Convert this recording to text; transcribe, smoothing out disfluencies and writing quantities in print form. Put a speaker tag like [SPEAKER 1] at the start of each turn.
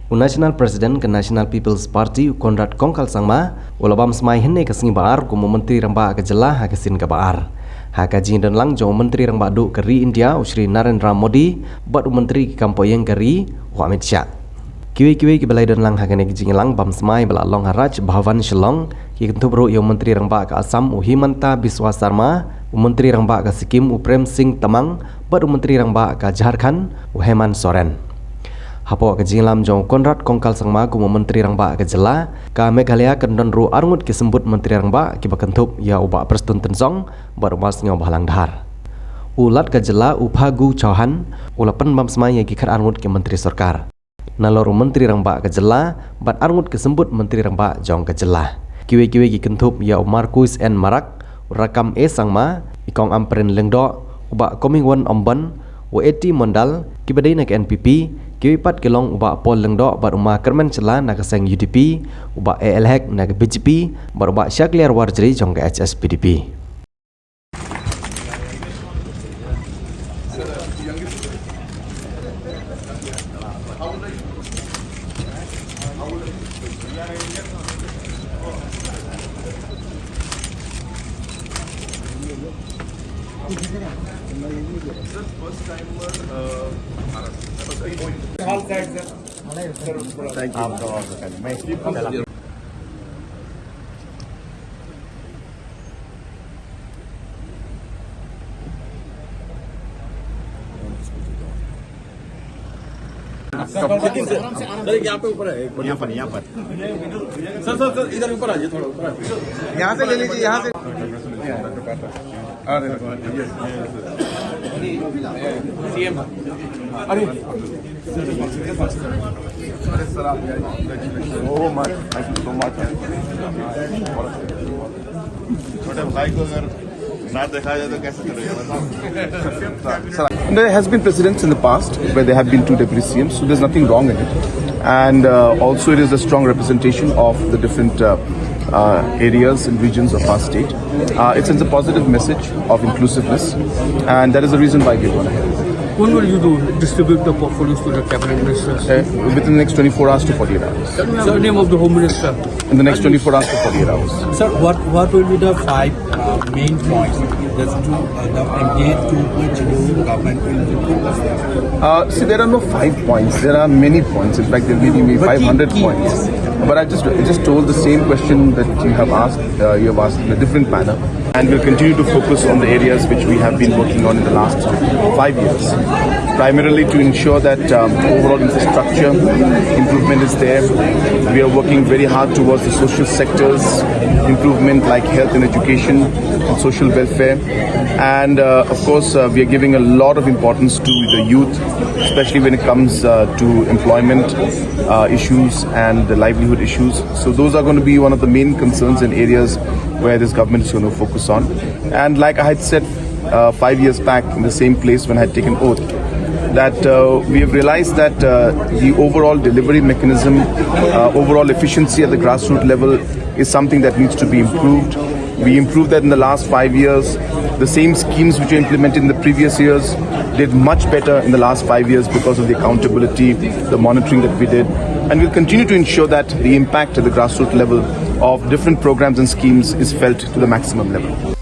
[SPEAKER 1] National President ke National People's Party Conrad K Sangma ulabam smai henne ke singi baar ku Myntri Rangbah ke Jylla ha ke sin ke baar. Ha ka jin dan lang jo Myntri Rangbah Duh ke Ri India Ri Narendra Modi bat Myntri Kampoyeng ke Ri Amit Shah. Kiwi ke balai dan lang ha ke ne jing lang bam smai bala long Raj Bhavan Shillong ki kentup ro yo Myntri Rangbah ke Assam Himanta Biswa Sarma, Myntri Rangbah ke Sikkim Prem Singh Tamang bat Myntri Rangbah ke Jharkhand Hemant Soren. Hapoh ke jinglam jong Conrad K Sangma ku Myntri Rangbah ke Jylla ka Meghalaya kendon ru arngut ke Symbud Myntri Rangbah ki bakentup ya ubak perstun tensong barumas ngau balang dhar. Ulat ke Jylla Phagu Chauhan ulapan bam smai ki khat arngut ke Myntri Sorkar. Naloru Myntri Rangbah ke Jylla bat arngut ke Symbud Myntri Rangbah jong ke Jylla. Kiwi ki kentup ya Marcuise N Marak Rakkam A Sangma ikong Ampareen Lyngdoh ubak Comingone Ymbon A T Mondal kibadai nak NPP Kipat kelong Bah Paul Lyngdoh bar Kyrmen Shylla nak sang UDP ubah A.L.Hek nak BJP bar Bah Shakliar Warjri jong ke HSPDP.
[SPEAKER 2] Thank you.
[SPEAKER 3] यहाँ पे ऊपर है यहाँ पर sir इधर ऊपर आ जाइए थोड़ा ऊपर यहाँ से ले लीजिए यहाँ से सीएम अरे सर आप oh my thank you so much छोटे भाई को अगर ना देखा जाए तो कैसे चलेगा.
[SPEAKER 2] There has been precedents in the past where there have been two deputy CMs, so there's nothing wrong in it. And also it is a strong representation of the different areas and regions of our state. It sends a positive message of inclusiveness, and that is the reason why we're going ahead.
[SPEAKER 4] When will you distribute the portfolios to the cabinet ministers?
[SPEAKER 2] Within the next 24 hours to 48 hours.
[SPEAKER 4] Sir, name of the Home Minister?
[SPEAKER 2] In the next 24 hours to 48 hours.
[SPEAKER 5] Sir, what will be the five main points that's to engage to which new government will
[SPEAKER 2] See, there are no 5 points. There are many points. In fact, there may be 500 points. But I just told the same question that you have asked. You have asked in a different manner. And we'll continue to focus on the areas which we have been working on in the last 5 years. Primarily to ensure that overall infrastructure improvement is there. We are working very hard towards the social sectors improvement like health and education and social welfare. And of course, we are giving a lot of importance to the youth, especially when it comes to employment issues and the livelihood issues. So those are going to be one of the main concerns and areas where this government is going to focus on. And like I had said 5 years back in the same place when I had taken oath, that we have realized that the overall delivery mechanism, overall efficiency at the grassroots level is something that needs to be improved. We improved that in the last 5 years. The same schemes which were implemented in the previous years did much better in the last 5 years because of the accountability, the monitoring that we did. And we'll continue to ensure that the impact at the grassroots level of different programs and schemes is felt to the maximum level.